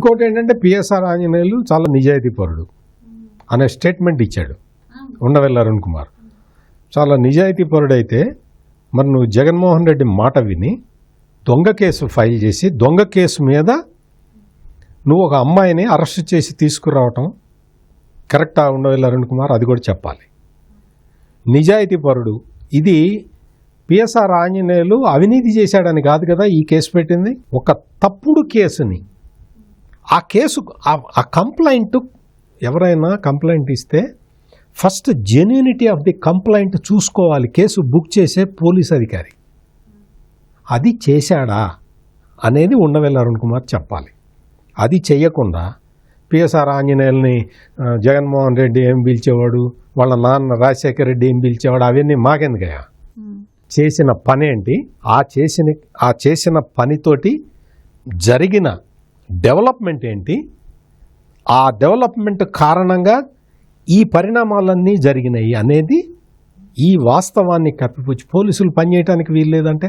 ఇంకోటి ఏంటంటే పిఎస్ఆర్ ఆంజనేయులు చాలా నిజాయితీపరుడు అనే స్టేట్మెంట్ ఇచ్చాడు ఉండవెల్లి అరుణ్ కుమార్. చాలా నిజాయితీపరుడైతే మరి నువ్వు జగన్మోహన్ రెడ్డి మాట విని దొంగ కేసు ఫైల్ చేసి దొంగ కేసు మీద నువ్వు ఒక అమ్మాయిని అరెస్ట్ చేసి తీసుకురావటం కరెక్టా ఉండవెల్లి అరుణ్ కుమార్? అది కూడా చెప్పాలి. నిజాయితీపరుడు. ఇది పిఎస్ఆర్ ఆంజనేయులు అవినీతి చేశాడని కాదు కదా ఈ కేసు పెట్టింది. ఒక తప్పుడు కేసుని ఆ కేసు ఆ కంప్లైంట్ ఎవరైనా కంప్లైంట్ ఇస్తే first genuinity of the complaint చూసుకోవాలి కేసు బుక్ చేసే పోలీస్ అధికారి. అది చేశాడా అనేది ఉండవెల్లి అరుణ్ కుమార్ చెప్పాలి. అది చెయ్యకుండా పిఎస్ఆర్ ఆంజనేయుల్ని జగన్మోహన్ రెడ్డి ఏం పిలిచేవాడు, వాళ్ళ నాన్న రాజశేఖర రెడ్డి ఏం పిలిచేవాడు, అవన్నీ మాకెందుకయ్యా? చేసిన పని ఏంటి, ఆ చేసిన పనితోటి జరిగిన డెవలప్మెంట్ ఏంటి, ఆ డెవలప్మెంట్ కారణంగా ఈ పరిణామాలన్నీ జరిగినాయి అనేది ఈ వాస్తవాన్ని కప్పిపుచ్చి పోలీసులు పనిచేయడానికి వీల్లేదంటే